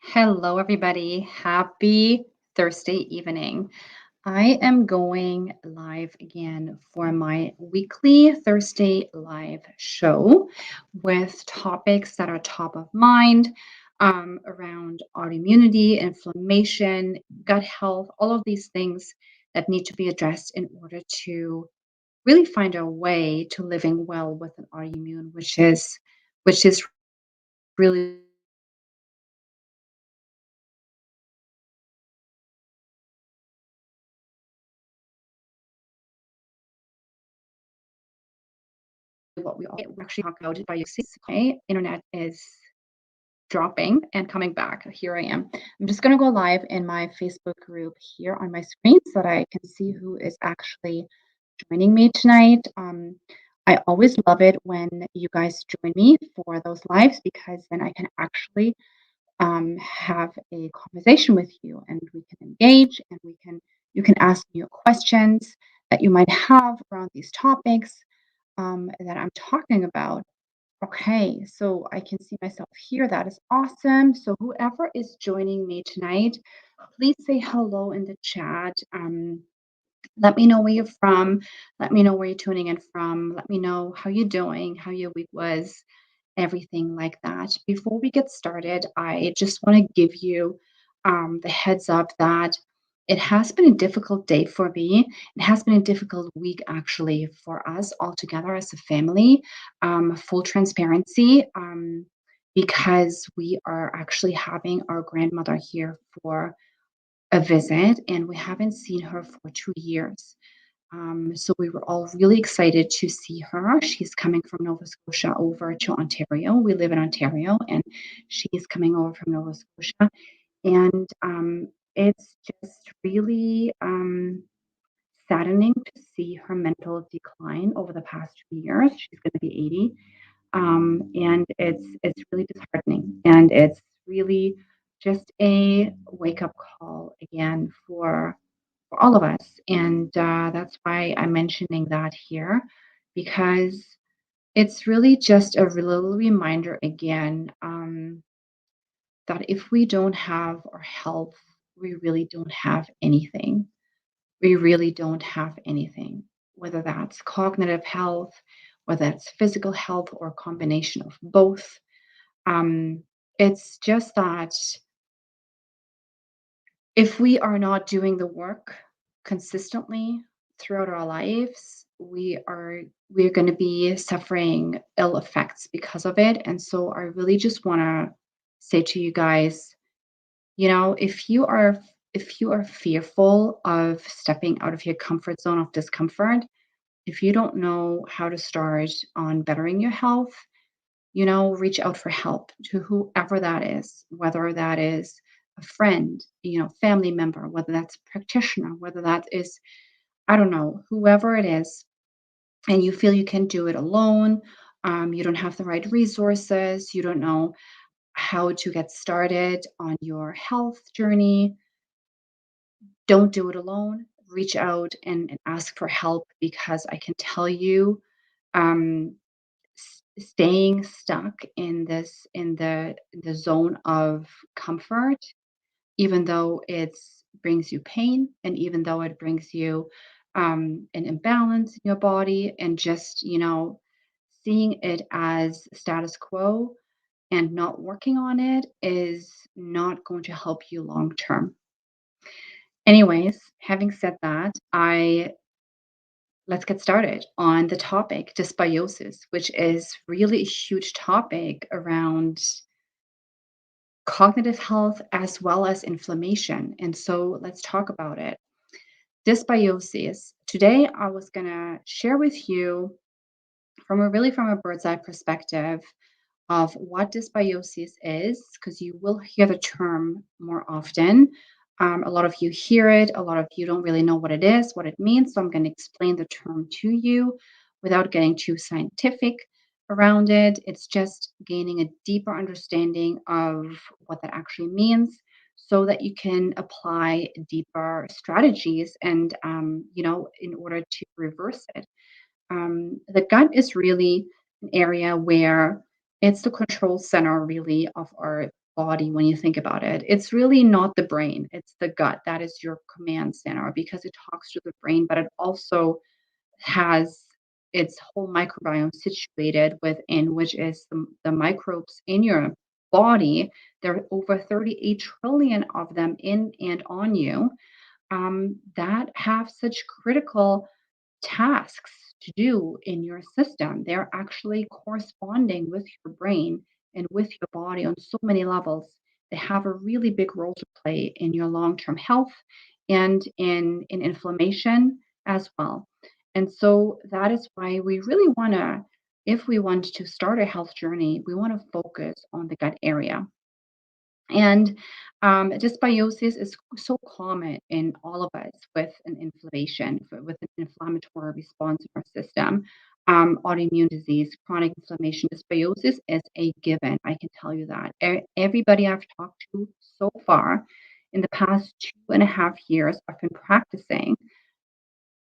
Hello, everybody. Happy Thursday evening. I am going live again for my weekly Thursday live show with topics that are top of mind around autoimmunity, inflammation, gut health, all of these things that need to be addressed in order to really find our way to living well with an autoimmune, which is really what we actually talk about dysbiosis. Okay, internet is dropping and coming back. Here I am. I'm just going to go live in my Facebook group here on my screen so that I can see who is actually joining me tonight. I always love it when you guys join me for those lives because then I can actually have a conversation with you and we can engage and you can ask me your questions that you might have around these topics that I'm talking about. Okay, so I can see myself here. That is awesome. So whoever is joining me tonight, please say hello in the chat. Let me know where you're from. Let me know where you're tuning in from. Let me know how you're doing, how your week was, everything like that. Before we get started, I just want to give you the heads up that it has been a difficult day for me. It has been a difficult week, actually, for us all together as a family. Full transparency, because we are actually having our grandmother here for a visit, and we haven't seen her for 2 years. So we were all really excited to see her. She's coming from Nova Scotia over to Ontario. We live in Ontario, and she's coming over from Nova Scotia. And it's just really saddening to see her mental decline over the past 2 years. She's going to be 80, and it's really disheartening, and it's really just a wake up call again for all of us. And that's why I'm mentioning that here, because it's really just a little reminder again that if we don't have our health, we really don't have anything. We really don't have anything, whether that's cognitive health, whether it's physical health, or a combination of both. Um, it's just that if we are not doing the work consistently throughout our lives, we're going to be suffering ill effects because of it. And so I really just want to say to you guys, if you are fearful of stepping out of your comfort zone of discomfort, if you don't know how to start on bettering your health, reach out for help to whoever that is, whether that is a friend, family member, whether that's a practitioner, whether that is, I don't know, whoever it is, and you feel you can do it alone. You don't have the right resources, you don't know how to get started on your health journey. Don't do it alone. Reach out and ask for help because I can tell you, um, staying stuck in the zone of comfort, even though it's brings you pain and even though it brings you an imbalance in your body, and just seeing it as status quo and not working on it is not going to help you long term. Anyways, having said that, I let's get started on the topic dysbiosis, which is really a huge topic around cognitive health as well as inflammation. And so let's talk about it. Dysbiosis. Today, I was going to share with you from a bird's eye perspective of what dysbiosis is, because you will hear the term more often. A lot of you hear it, a lot of you don't really know what it is, what it means. So I'm going to explain the term to you without getting too scientific around it. It's just gaining a deeper understanding of what that actually means so that you can apply deeper strategies and, in order to reverse it. The gut is really an area where it's the control center really of our body when you think about it. It's really not the brain, it's the gut. That is your command center because it talks to the brain, but it also has its whole microbiome situated within, which is the microbes in your body. There are over 38 trillion of them in and on you, that have such critical tasks to do in your system. They're actually corresponding with your brain and with your body on so many levels. They have a really big role to play in your long-term health and in inflammation as well. And so that is why we really want to, if we want to start a health journey, we want to focus on the gut area. And dysbiosis is so common in all of us with an inflammation, with an inflammatory response in our system. Autoimmune disease, chronic inflammation, dysbiosis is a given. I can tell you that. Everybody I've talked to so far in the past 2.5 years I've been practicing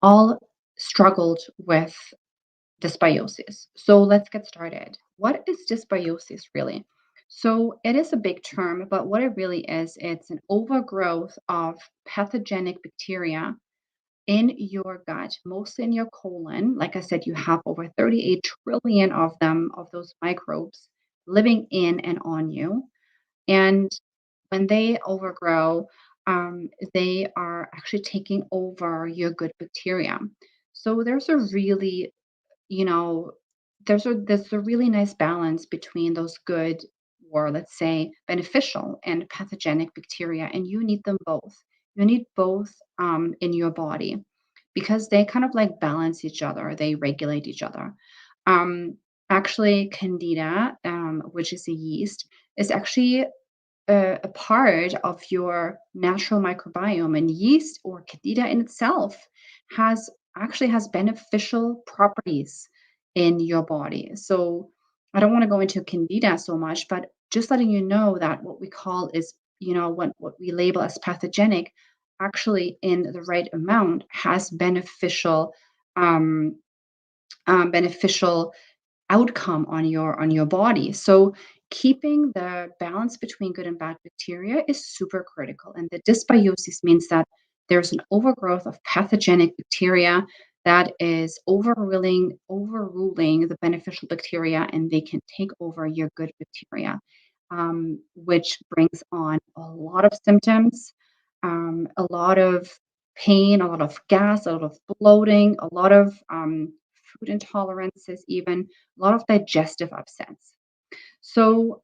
all struggled with dysbiosis. So let's get started. What is dysbiosis really? So it is a big term, but what it really is, it's an overgrowth of pathogenic bacteria in your gut, mostly in your colon. Like I said, you have over 38 trillion of them, of those microbes living in and on you. And when they overgrow, they are actually taking over your good bacteria. So there's a really, you know, there's a really nice balance between those good, or let's say beneficial, and pathogenic bacteria, and you need them both. You need both in your body because they kind of like balance each other. They regulate each other. Um, Actually, Candida, which is a yeast, is actually a part of your natural microbiome, and yeast or candida in itself has actually has beneficial properties in your body. So I don't want to go into candida so much, but just letting you know that what we call is, what we label as pathogenic, actually in the right amount has um, beneficial outcome on your body. So keeping the balance between good and bad bacteria is super critical. And the dysbiosis means that there's an overgrowth of pathogenic bacteria that is overruling the beneficial bacteria, and they can take over your good bacteria, which brings on a lot of symptoms, a lot of pain, a lot of gas, a lot of bloating, a lot of food intolerances, even a lot of digestive upsets. So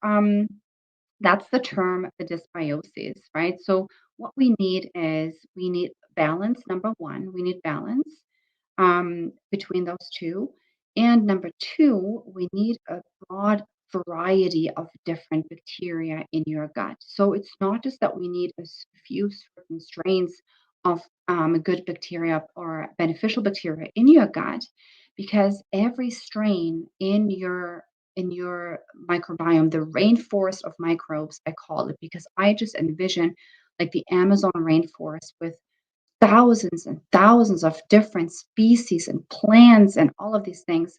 that's the term, the dysbiosis, right? So what we need is we need balance. Number one, we need balance between those two. And number two, we need a broad variety of different bacteria in your gut. So it's not just that we need a few certain strains of good bacteria or beneficial bacteria in your gut, because every strain in your microbiome, the rainforest of microbes, I call it, because I just envision like the Amazon rainforest with thousands and thousands of different species and plants and all of these things.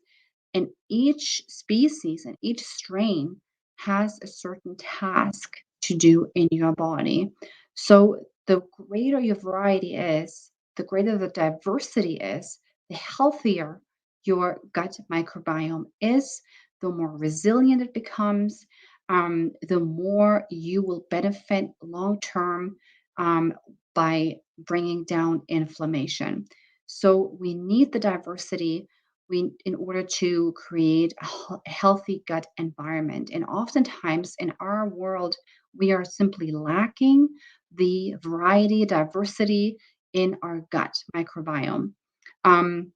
And each species and each strain has a certain task to do in your body. So the greater your variety is, the greater the diversity is, the healthier your gut microbiome is, the more resilient it becomes, the more you will benefit long term by bringing down inflammation. So we need the diversity in order to create a healthy gut environment. And oftentimes in our world, we are simply lacking the variety, diversity in our gut microbiome. Um,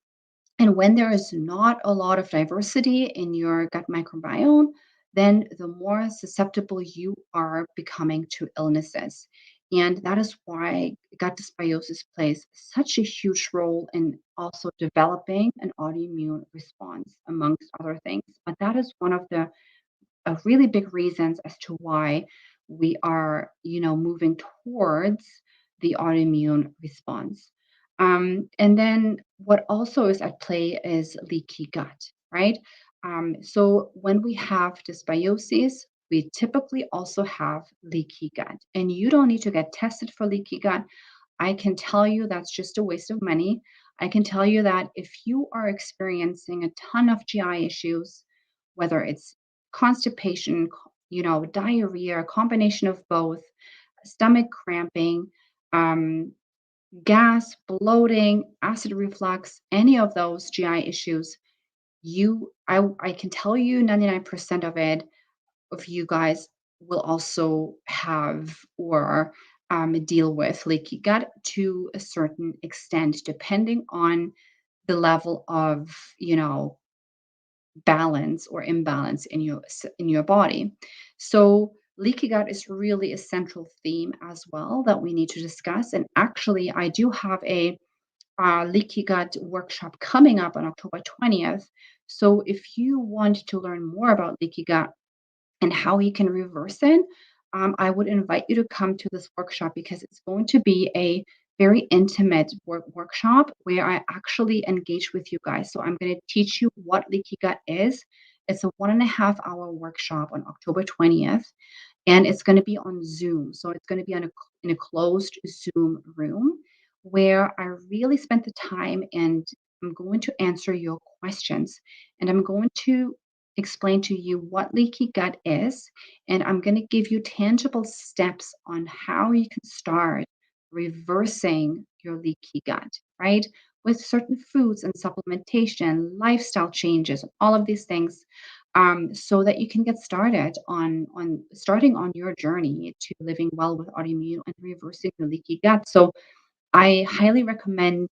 and when there is not a lot of diversity in your gut microbiome, then the more susceptible you are becoming to illnesses. And that is why gut dysbiosis plays such a huge role in also developing an autoimmune response, amongst other things. But that is one of the really big reasons as to why we are, moving towards the autoimmune response. And then what also is at play is leaky gut, right? So when we have dysbiosis, we typically also have leaky gut. And you don't need to get tested for leaky gut. I can tell you that's just a waste of money. I can tell you that if you are experiencing a ton of GI issues, whether it's constipation, diarrhea, a combination of both, stomach cramping, um, gas, bloating, acid reflux, any of those GI issues, I can tell you 99% of you guys will also have or deal with leaky gut to a certain extent, depending on the level of, balance or imbalance in your body. So leaky gut is really a central theme as well that we need to discuss. And actually, I do have a leaky gut workshop coming up on October 20th. So if you want to learn more about leaky gut and how you can reverse it, I would invite you to come to this workshop because it's going to be a very intimate workshop where I actually engage with you guys. So I'm going to teach you what leaky gut is. It's a 1.5 hour workshop on October 20th, and it's going to be on Zoom. So it's going to be in a closed Zoom room where I really spent the time and I'm going to answer your questions and I'm going to explain to you what leaky gut is, and I'm going to give you tangible steps on how you can start reversing your leaky gut, right? With certain foods and supplementation, lifestyle changes, all of these things, so that you can get started on starting on your journey to living well with autoimmune and reversing your leaky gut. So I highly recommend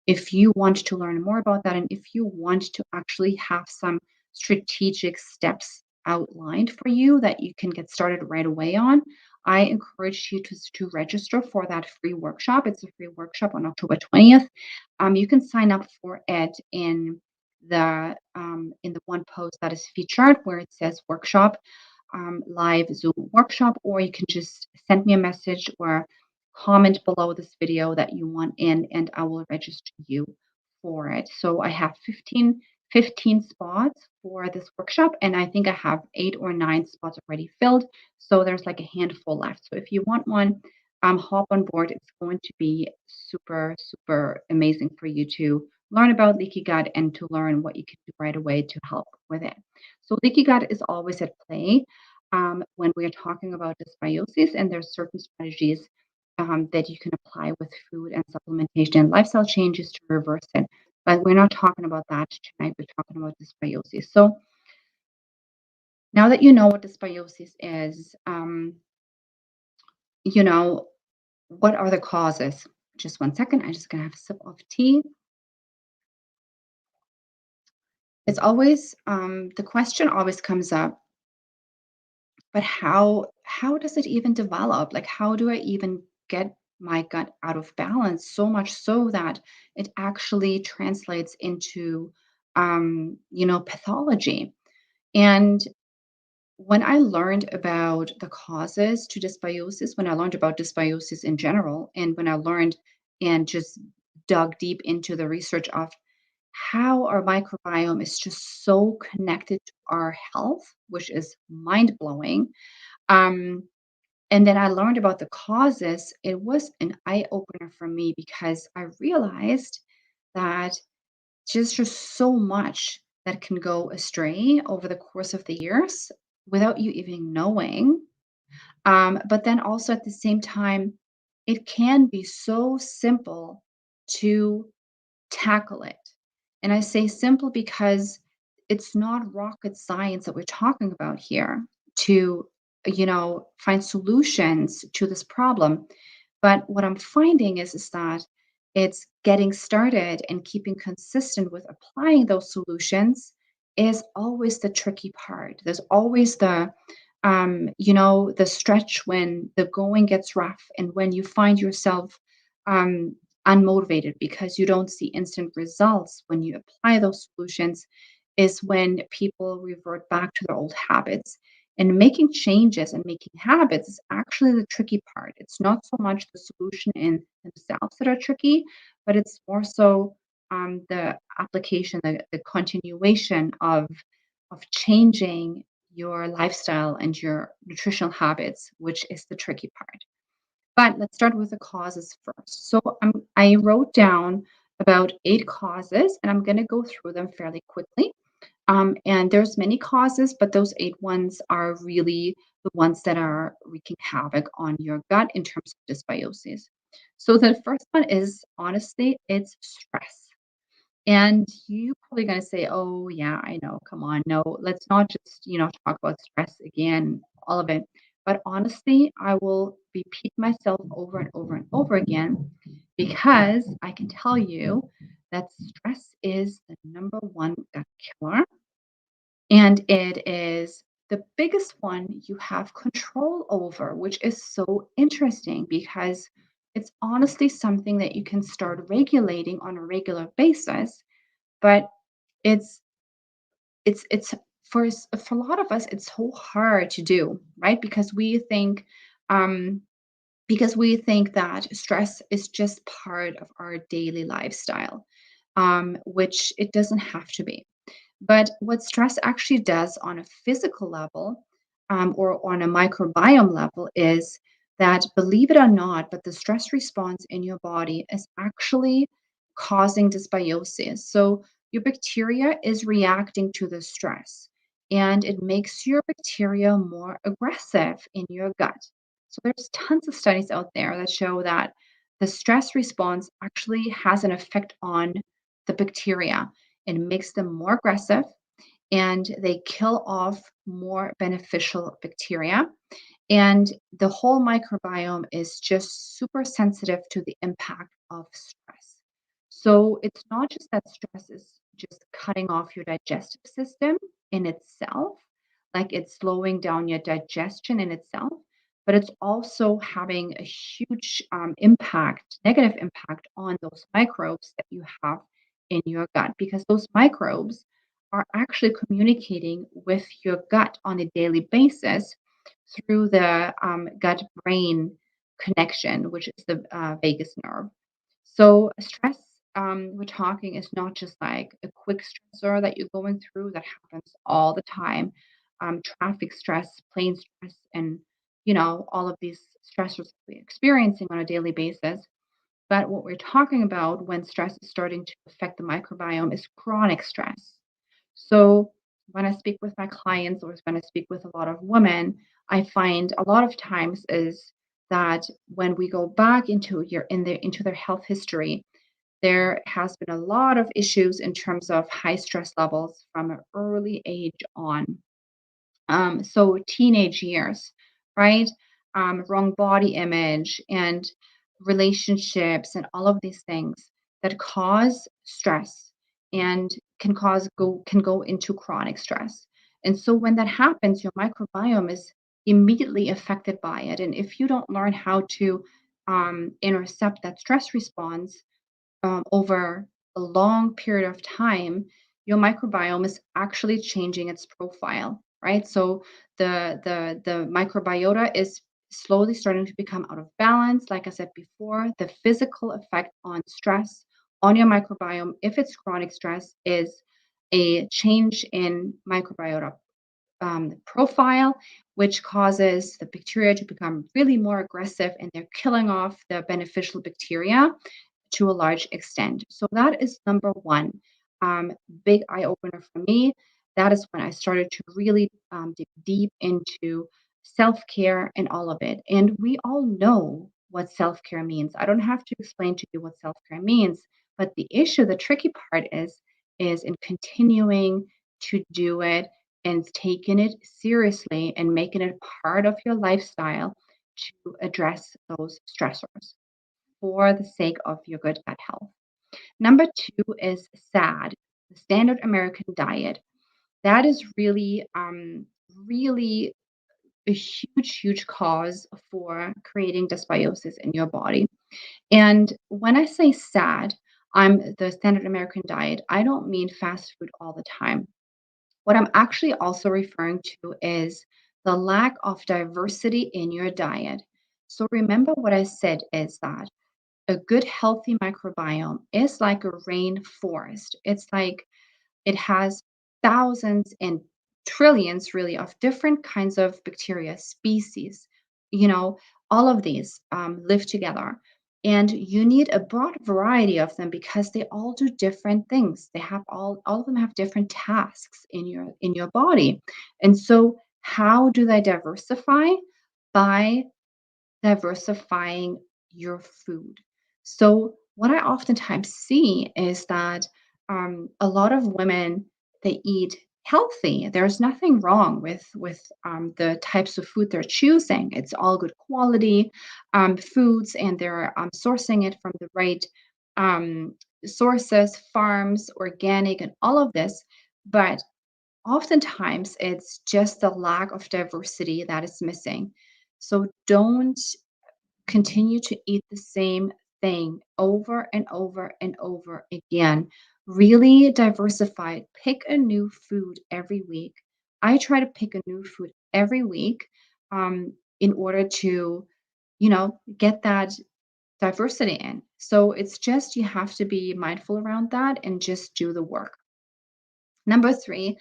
if you want to learn more about that and if you want to actually have some strategic steps outlined for you that you can get started right away on, I encourage you to register for that free workshop. It's a free workshop on October 20th. You can sign up for it in the one post that is featured where it says workshop, live Zoom workshop, or you can just send me a message or comment below this video that you want in, and I will register you for it. So I have 15 spots for this workshop, and I think I have 8 or 9 spots already filled. So there's like a handful left. So if you want one, hop on board. It's going to be super, super amazing for you to learn about leaky gut and to learn what you can do right away to help with it. So leaky gut is always at play when we are talking about dysbiosis, and there's certain strategies that you can apply with food and supplementation and lifestyle changes to reverse it. But we're not talking about that tonight. We're talking about dysbiosis. So now that you know what dysbiosis is, you know, what are the causes? Just one second. I'm just going to have a sip of tea. It's always, the question always comes up, but how does it even develop? Like, how do I even get my gut out of balance so much so that it actually translates into pathology? And when I learned about the causes to dysbiosis, when I learned about dysbiosis in general, and when I learned and just dug deep into the research of how our microbiome is just so connected to our health, which is mind blowing. Um, and then I learned about the causes. It was an eye opener for me because I realized that just so much that can go astray over the course of the years without you even knowing. But then also at the same time, it can be so simple to tackle it. And I say simple because it's not rocket science that we're talking about here to, find solutions to this problem. But what I'm finding is that it's getting started and keeping consistent with applying those solutions is always the tricky part. There's always the stretch when the going gets rough and when you find yourself um, unmotivated because you don't see instant results when you apply those solutions is when people revert back to their old habits. And making changes and making habits is actually the tricky part. It's not so much the solution in themselves that are tricky, but it's more so the application, the continuation of changing your lifestyle and your nutritional habits, which is the tricky part. But let's start with the causes first. So I wrote down about 8 causes, and I'm going to go through them fairly quickly. And there's many causes, but those 8 ones are really the ones that are wreaking havoc on your gut in terms of dysbiosis. So the first one is honestly, it's stress. And you probably gonna say, "Oh, yeah, I know. Come on. No, let's not just, talk about stress again, all of it." But honestly, I will repeat myself over and over and over again because I can tell you that stress is the number one gut killer. And it is the biggest one you have control over, which is so interesting because it's honestly something that you can start regulating on a regular basis, but it's it's for a lot of us it's so hard to do, right? Um because we think that stress is just part of our daily lifestyle, which it doesn't have to be. But what stress actually does on a physical level, or on a microbiome level, is that, believe it or not, but the stress response in your body is actually causing dysbiosis. So your bacteria is reacting to the stress, and it makes your bacteria more aggressive in your gut. So there's tons of studies out there that show that the stress response actually has an effect on the bacteria. It makes them more aggressive, and they kill off more beneficial bacteria. And the whole microbiome is just super sensitive to the impact of stress. So it's not just that stress is just cutting off your digestive system in itself, like it's slowing down your digestion in itself, but it's also having a huge impact, negative impact on those microbes that you have in your gut, because those microbes are actually communicating with your gut on a daily basis through the gut brain connection, which is the vagus nerve. So, stress, we're talking, is not just like a quick stressor that you're going through that happens all the time. Traffic stress, plane stress, and all of these stressors we're experiencing on a daily basis. But what we're talking about when stress is starting to affect the microbiome is chronic stress. So when I speak with my clients, or when I speak with a lot of women, I find a lot of times is that when we go back into their health history, there has been a lot of issues in terms of high stress levels from an early age on. So teenage years, right? Wrong body image and relationships and all of these things that cause stress and can go into chronic stress. And so when that happens, your microbiome is immediately affected by it. And if you don't learn how to intercept that stress response, over a long period of time, your microbiome is actually changing its profile, right? So the microbiota is slowly starting to become out of balance. Like I said before, the physical effect on stress on your microbiome, if it's chronic stress, is a change in microbiota profile, which causes the bacteria to become really more aggressive, and they're killing off the beneficial bacteria to a large extent. So that is number one. Um, Big eye opener for me. That is when I started to really dig deep into self care and all of it. And we all know what self care means. I don't have to explain to you what self care means. But the tricky part is in continuing to do it and taking it seriously and making it part of your lifestyle to address those stressors for the sake of your good gut health. Number two is SAD, the standard American diet. That is really a huge, huge cause for creating dysbiosis in your body. And when I say SAD, I'm the standard American diet, I don't mean fast food all the time. What I'm actually also referring to is the lack of diversity in your diet. So remember what I said is that a good healthy microbiome is like a rainforest. It's like it has thousands and trillions really of different kinds of bacteria species. You know, all of these live together. And you need a broad variety of them because they all do different things. They have all of them have different tasks in your body. And so how do they diversify? By diversifying your food. So what I oftentimes see is that a lot of women, they eat healthy. There's nothing wrong with the types of food they're choosing. It's all good quality foods, and they're sourcing it from the right um, sources, farms, organic, and all of this. But oftentimes, it's just the lack of diversity that is missing. So don't continue to eat the same thing over and over and over again. Really diversify. Pick a new food every week. I try to pick a new food every week in order to, get that diversity in. So it's just you have to be mindful around that and just do the work. Number three,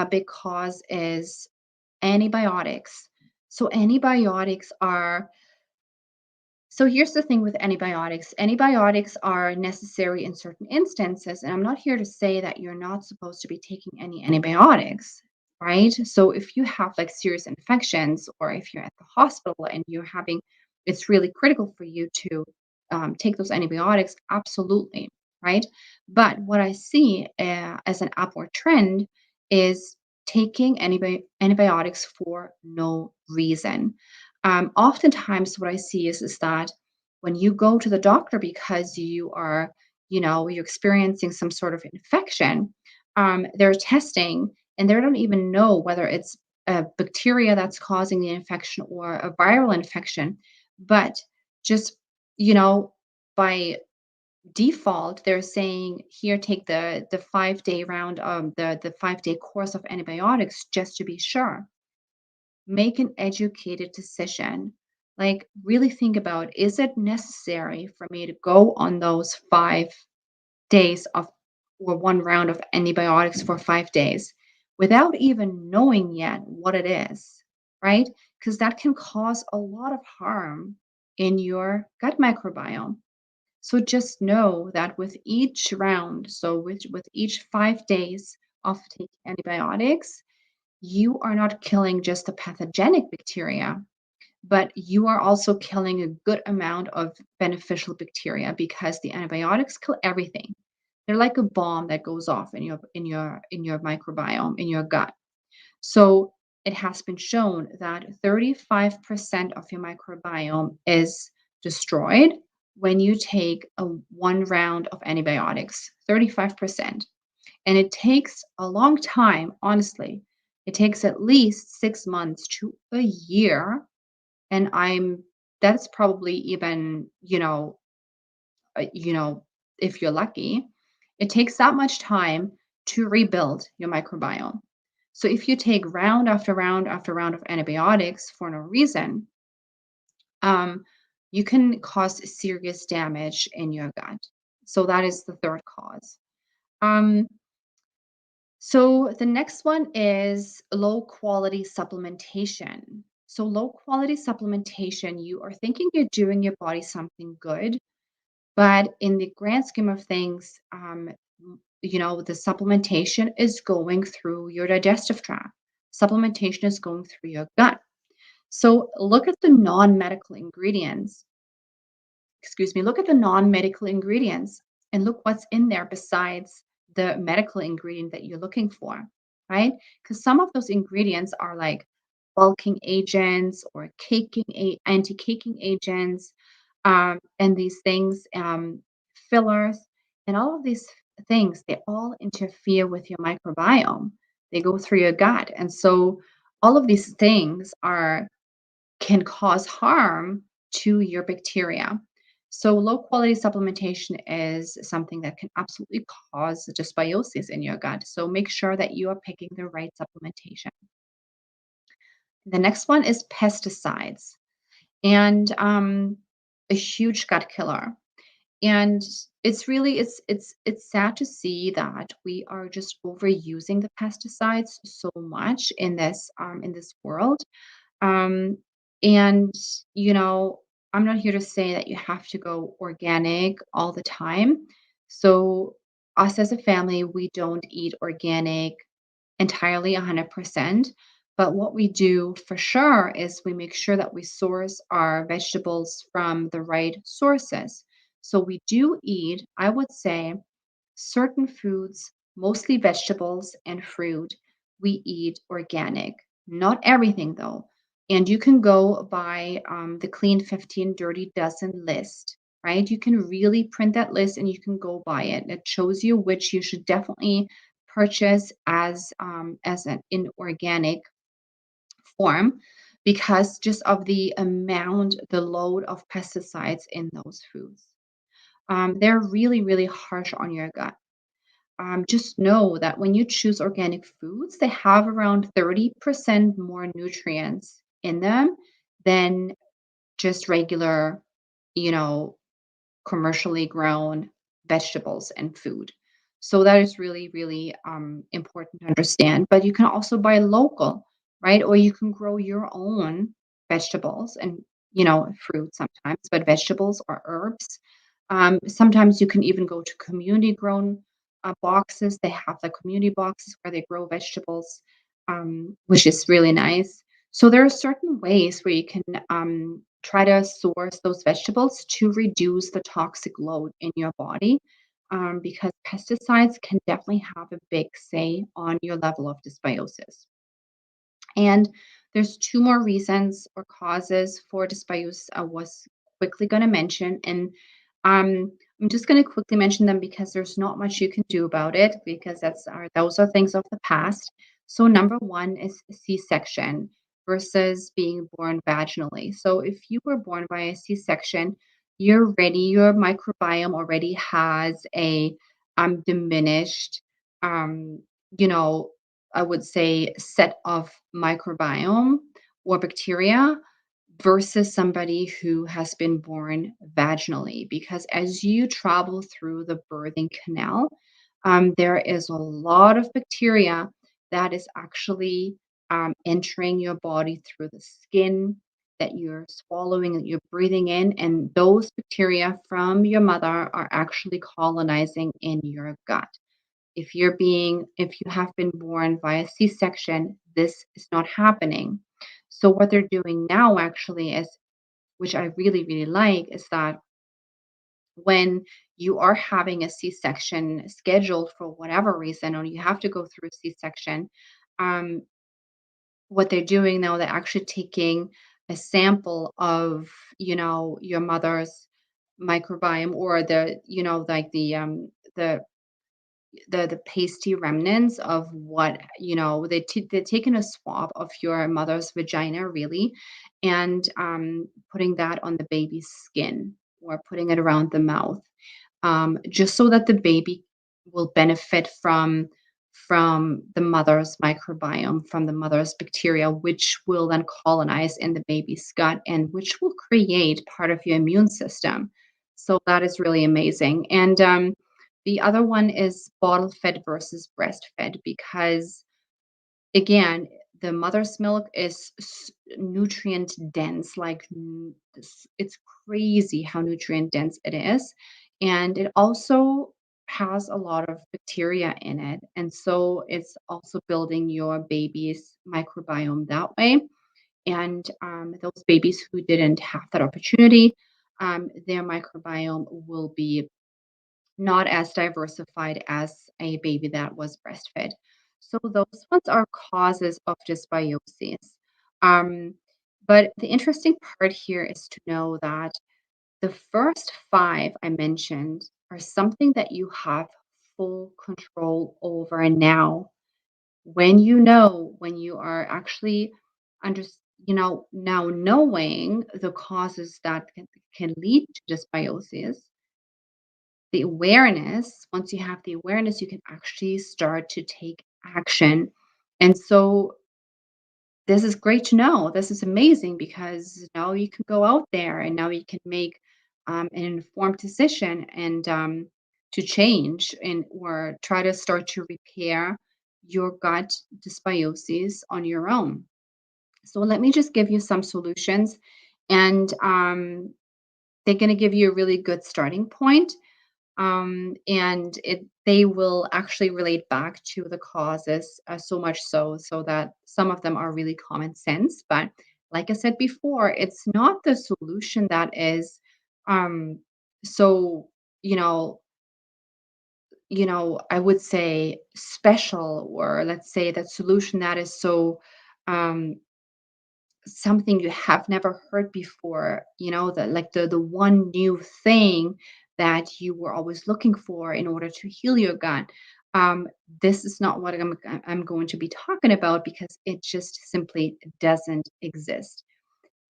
because is antibiotics. So antibiotics are So here's the thing with antibiotics. Antibiotics are necessary in certain instances, and I'm not here to say that you're not supposed to be taking any antibiotics, right? So if you have like serious infections, or if you're at the hospital and it's really critical for you to take those antibiotics, absolutely, right? But what I see as an upward trend is taking antibiotics for no reason. Oftentimes what I see is that when you go to the doctor because you're experiencing some sort of infection, they're testing and they don't even know whether it's a bacteria that's causing the infection or a viral infection. But just, you know, by default, they're saying, here, take the 5-day round, the 5-day course of antibiotics just to be sure. Make an educated decision. Like, really think about, is it necessary for me to go on those 5 days of or one round of antibiotics for 5 days without even knowing yet what it is, right? Because that can cause a lot of harm in your gut microbiome. So just know that with each round, so with each 5 days of taking antibiotics, you are not killing just the pathogenic bacteria, but you are also killing a good amount of beneficial bacteria because the antibiotics kill everything. They're like a bomb that goes off in your microbiome, in your gut. So it has been shown that 35% of your microbiome is destroyed when you take a one round of antibiotics. 35%. And it takes a long time, honestly. It takes at least 6 months to a year. And that's probably even, if you're lucky, it takes that much time to rebuild your microbiome. So if you take round after round after round of antibiotics for no reason, um, you can cause serious damage in your gut. So that is the third cause. Um, So the next one is low quality supplementation. So low quality supplementation, you are thinking you're doing your body something good, but in the grand scheme of things, the supplementation is going through your digestive tract. Supplementation is going through your gut. So look at the non-medical ingredients. Excuse me, look at the non-medical ingredients and look what's in there besides the medical ingredient that you're looking for, right? Because some of those ingredients are like bulking agents or anti-caking agents, and these things, fillers, and all of these things, they all interfere with your microbiome. They go through your gut. And so all of these things can cause harm to your bacteria. So low quality supplementation is something that can absolutely cause dysbiosis in your gut. So make sure that you are picking the right supplementation. The next one is pesticides, and a huge gut killer. And it's sad to see that we are just overusing the pesticides so much in this world. Um, and you know, I'm not here to say that you have to go organic all the time. So us as a family, we don't eat organic entirely 100%. But what we do for sure is we make sure that we source our vegetables from the right sources. So we do eat, I would say, certain foods, mostly vegetables and fruit, we eat organic. Not everything though. And you can go by the Clean 15 Dirty Dozen list, right? You can really print that list and you can go by it. It shows you which you should definitely purchase as an inorganic form because just of the amount, the load of pesticides in those foods. They're really, really harsh on your gut. Just know that when you choose organic foods, they have around 30% more nutrients in them than just regular, you know, commercially grown vegetables and food. So that is really, really important to understand. But you can also buy local, right? Or you can grow your own vegetables and, fruit sometimes, but vegetables or herbs. Sometimes you can even go to community grown boxes. They have the community boxes where they grow vegetables, which is really nice. So there are certain ways where you can try to source those vegetables to reduce the toxic load in your body, because pesticides can definitely have a big say on your level of dysbiosis. And there's two more reasons or causes for dysbiosis I was quickly going to mention. And I'm just going to quickly mention them because there's not much you can do about it because those are things of the past. So number one is C-section versus being born vaginally. So if you were born by a C-section, your microbiome already has a diminished um, you know, I would say, set of microbiome or bacteria versus somebody who has been born vaginally. Because as you travel through the birthing canal, there is a lot of bacteria that is actually entering your body through the skin that you're swallowing, that you're breathing in. And those bacteria from your mother are actually colonizing in your gut. If you have been born via C-section, this is not happening. So what they're doing now actually is, which I really, really like, is that when you are having a C-section scheduled for whatever reason, or you have to go through a C-section, um, what they're doing now, they're actually taking a sample of, your mother's microbiome or like the pasty remnants of what they're taking a swab of your mother's vagina really and putting that on the baby's skin or putting it around the mouth, just so that the baby will benefit from the mother's microbiome, from the mother's bacteria, which will then colonize in the baby's gut and which will create part of your immune system. So that is really amazing. And the other one is bottle fed versus breastfed because, again, the mother's milk is nutrient dense. It's crazy how nutrient dense it is. And it also has a lot of bacteria in it. And so it's also building your baby's microbiome that way. And those babies who didn't have that opportunity, their microbiome will be not as diversified as a baby that was breastfed. So those ones are causes of dysbiosis. Um, but the interesting part here is to know that the first five I mentioned are something that you have full control over now. When you are actually under, now knowing the causes that can lead to dysbiosis, the awareness, once you have the awareness, you can actually start to take action. And so this is great to know. This is amazing because now you can go out there and now you can make an informed decision and to change and or try to start to repair your gut dysbiosis on your own. So let me just give you some solutions, and they're going to give you a really good starting point. And they will actually relate back to the causes, so much so that some of them are really common sense. But like I said before, it's not the solution that is um, so you know I would say special, or let's say that solution that is so um, something you have never heard before, the like the one new thing that you were always looking for in order to heal your gut. Um, this is not what I'm going to be talking about, because it just simply doesn't exist.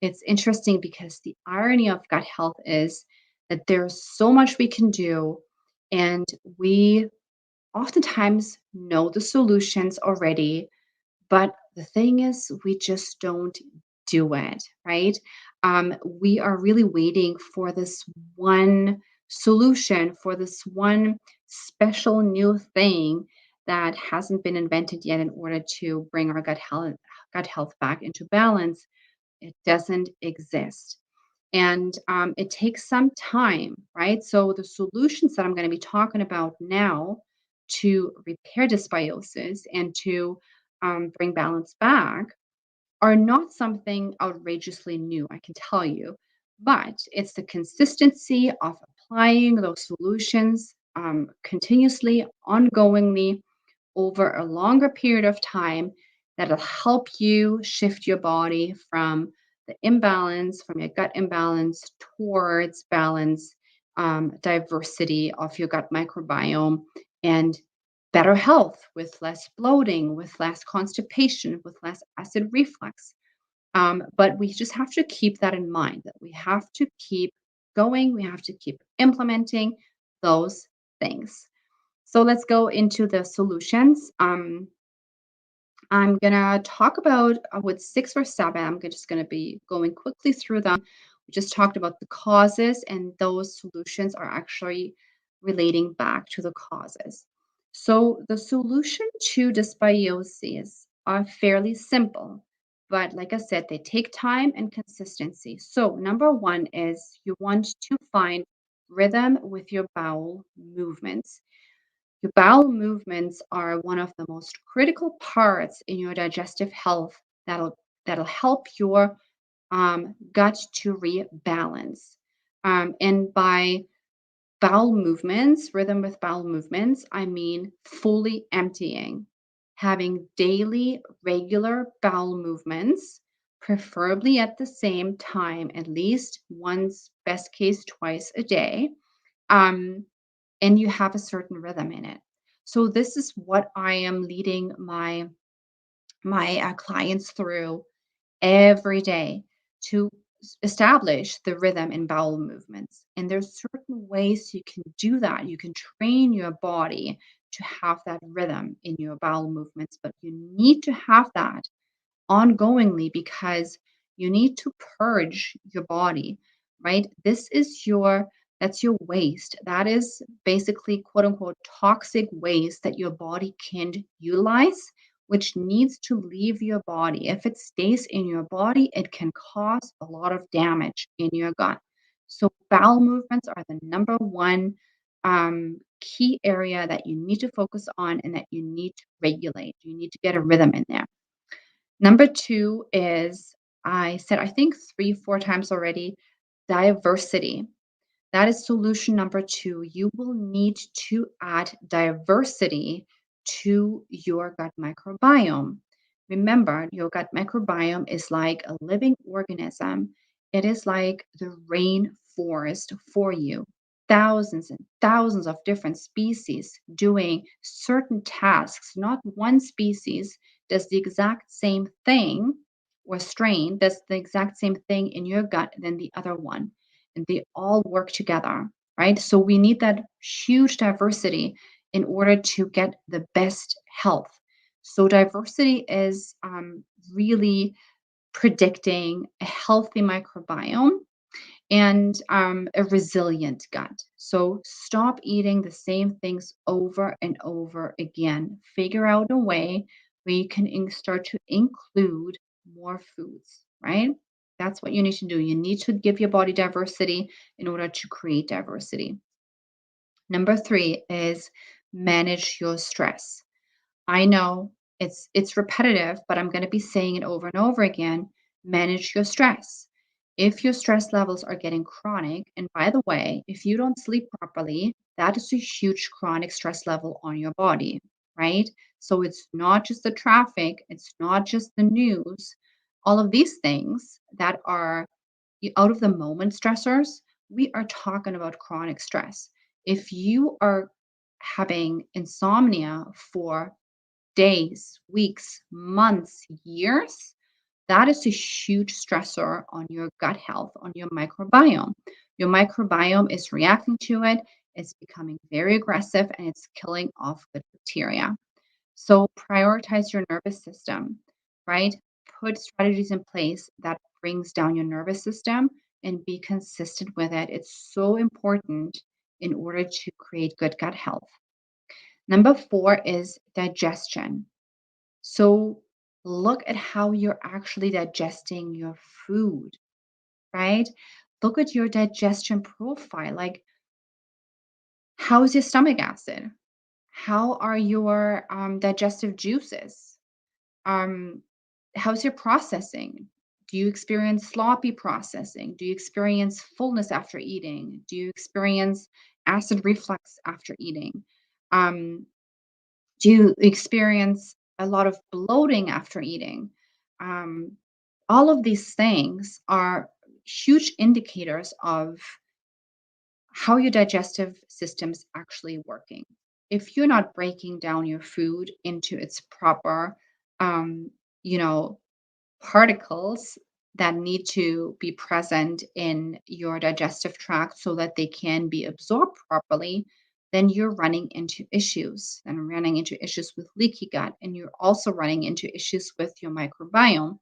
It's interesting because the irony of gut health is that there's so much we can do, and we oftentimes know the solutions already, but the thing is, we just don't do it, right? We are really waiting for this one solution, for this one special new thing that hasn't been invented yet in order to bring our gut health back into balance. It doesn't exist. And it takes some time, right? So the solutions that I'm going to be talking about now to repair dysbiosis and to bring balance back are not something outrageously new, I can tell you, but it's the consistency of applying those solutions continuously, ongoingly, over a longer period of time that'll help you shift your body from the imbalance, from your gut imbalance towards balance, diversity of your gut microbiome, and better health with less bloating, with less constipation, with less acid reflux. But we just have to keep that in mind, that we have to keep going, we have to keep implementing those things. So let's go into the solutions. I'm gonna talk about with 6 or 7. Just gonna be going quickly through them. We just talked about the causes, and those solutions are actually relating back to the causes. So the solution to dysbiosis are fairly simple, but like I said, they take time and consistency. So number one is you want to find rhythm with your bowel movements. Your bowel movements are one of the most critical parts in your digestive health that'll help your gut to rebalance. And by bowel movements, rhythm with bowel movements, I mean fully emptying, having daily, regular bowel movements, preferably at the same time, at least once, best case twice a day. Um, and you have a certain rhythm in it. So this is what I am leading my clients through every day to establish the rhythm in bowel movements. And there's certain ways you can do that. You can train your body to have that rhythm in your bowel movements, but you need to have that ongoingly because you need to purge your body, right? That's your waste. That is basically quote unquote toxic waste that your body can utilize, which needs to leave your body. If it stays in your body, it can cause a lot of damage in your gut. So bowel movements are the number one key area that you need to focus on and that you need to regulate. You need to get a rhythm in there. Number 2 is, I said, I think 3, 4 times already, diversity. That is solution number 2. You will need to add diversity to your gut microbiome. Remember, your gut microbiome is like a living organism. It is like the rainforest for you. Thousands and thousands of different species doing certain tasks. Not one species does the exact same thing, or strain does the exact same thing in your gut than the other one, and they all work together, right? So we need that huge diversity in order to get the best health. So diversity is really predicting a healthy microbiome, and a resilient gut. So stop eating the same things over and over again. Figure out a way where you can start to include more foods, right? That's what you need to do. You need to give your body diversity in order to create diversity. Number three is manage your stress. I know it's repetitive, but I'm going to be saying it over and over again. Manage your stress. If your stress levels are getting chronic, and by the way, if you don't sleep properly, that is a huge chronic stress level on your body, right? So it's not just the traffic, it's not just the news. All of these things that are out of the moment stressors, we are talking about chronic stress. If you are having insomnia for days, weeks, months, years, that is a huge stressor on your gut health, on your microbiome. Your microbiome is reacting to it, it's becoming very aggressive, and it's killing off good bacteria. So prioritize your nervous system, right? Put strategies in place that brings down your nervous system and be consistent with it. It's so important in order to create good gut health. Number four is digestion. So look at how you're actually digesting your food, right? Look at your digestion profile. Like, how's your stomach acid? How are your digestive juices? Um, how's your processing? Do you experience sloppy processing? Do you experience fullness after eating? Do you experience acid reflux after eating? Um, do you experience a lot of bloating after eating? Um, all of these things are huge indicators of how your digestive system's actually working. If you're not breaking down your food into its proper, um, you know, particles that need to be present in your digestive tract so that they can be absorbed properly, then you're running into issues and running into issues with leaky gut. And you're also running into issues with your microbiome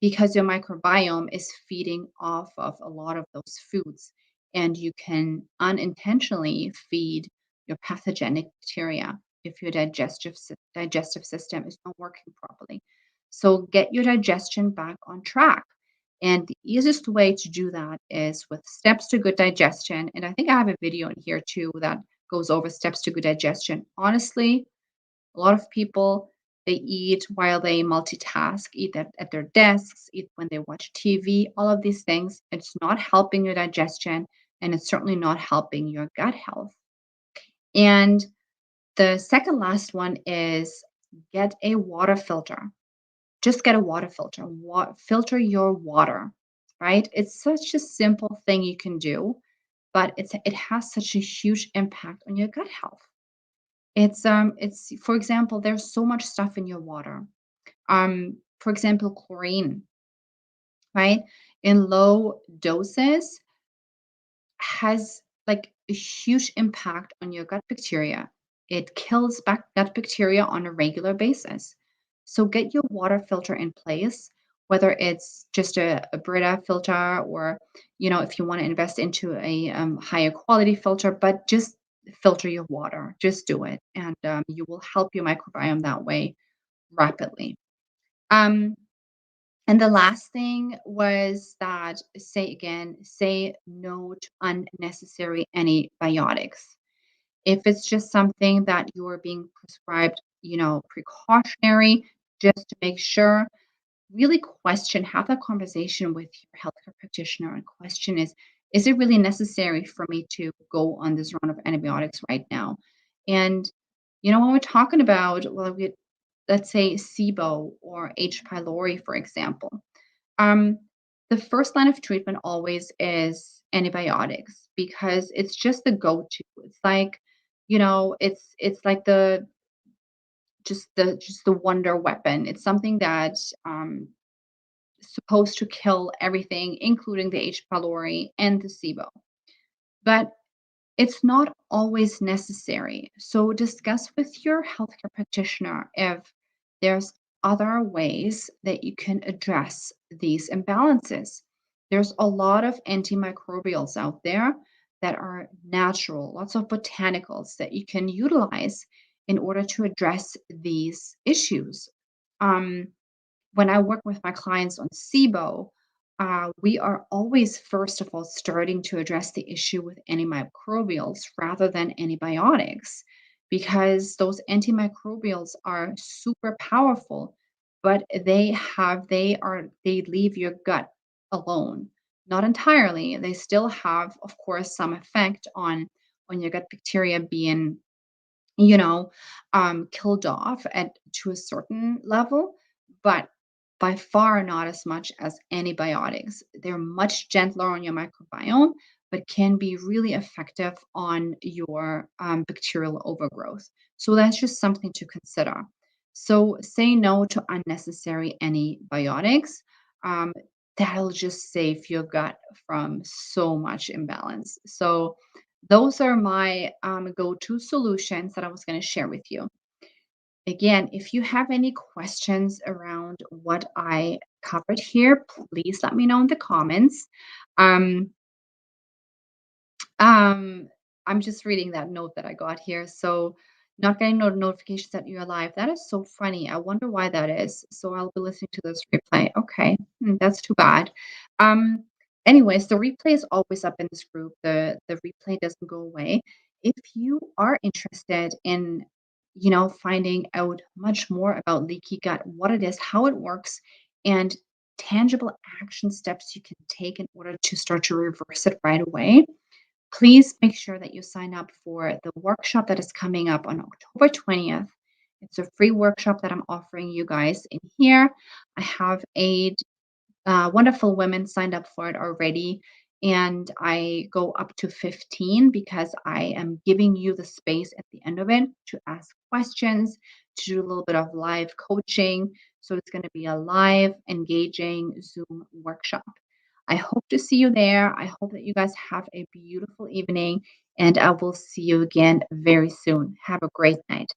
because your microbiome is feeding off of a lot of those foods. And you can unintentionally feed your pathogenic bacteria if your digestive system is not working properly. So get your digestion back on track. And the easiest way to do that is with steps to good digestion. And I think I have a video in here too that goes over steps to good digestion. Honestly, a lot of people, they eat while they multitask, eat at their desks, eat when they watch TV, all of these things. It's not helping your digestion, and it's certainly not helping your gut health. And the second last one is get a water filter. Just get a water filter. Filter your water, right? It's such a simple thing you can do, but it has such a huge impact on your gut health. It's for example, there's so much stuff in your water. For example, chlorine, right? In low doses has like a huge impact on your gut bacteria. It kills gut bacteria on a regular basis. So get your water filter in place, whether it's just a Brita filter or, if you want to invest into a higher quality filter, but just filter your water. Just do it. And you will help your microbiome that way rapidly. Um, and the last thing was that say no to unnecessary antibiotics. If it's just something that you're being prescribed, precautionary, just to make sure, really question, have that conversation with your healthcare practitioner and question is it really necessary for me to go on this round of antibiotics right now? And, when we're talking about, well, let's say SIBO or H. pylori, for example, um, the first line of treatment always is antibiotics because it's just the go-to. It's like, it's like the wonder weapon. It's something that supposed to kill everything, including the H. pylori and the SIBO. But it's not always necessary. So discuss with your healthcare practitioner if there's other ways that you can address these imbalances. There's a lot of antimicrobials out there that are natural, lots of botanicals that you can utilize in order to address these issues. Um, when I work with my clients on SIBO, we are always, first of all, starting to address the issue with antimicrobials rather than antibiotics, because those antimicrobials are super powerful, but they leave your gut alone. Not entirely. They still have, of course, some effect on your gut bacteria being killed off at to a certain level, but by far not as much as antibiotics. They're much gentler on your microbiome, but can be really effective on your bacterial overgrowth. So that's just something to consider. So say no to unnecessary antibiotics. Um, that'll just save your gut from so much imbalance. So those are my go-to solutions that I was going to share with you. Again, if you have any questions around what I covered here, please let me know in the comments. Um, um, I'm just reading that note that I got here. So, not getting notifications that you're live. That is so funny. I wonder why that is. So, I'll be listening to this replay. Okay, that's too bad. Um, anyways, the replay is always up in this group. The replay doesn't go away. If you are interested in, finding out much more about leaky gut, what it is, how it works, and tangible action steps you can take in order to start to reverse it right away, please make sure that you sign up for the workshop that is coming up on October 20th. It's a free workshop that I'm offering you guys in here. I have wonderful women signed up for it already, and I go up to 15 because I am giving you the space at the end of it to ask questions, to do a little bit of live coaching. So it's going to be a live, engaging Zoom workshop. I hope to see you there. I hope that you guys have a beautiful evening, and I will see you again very soon. Have a great night.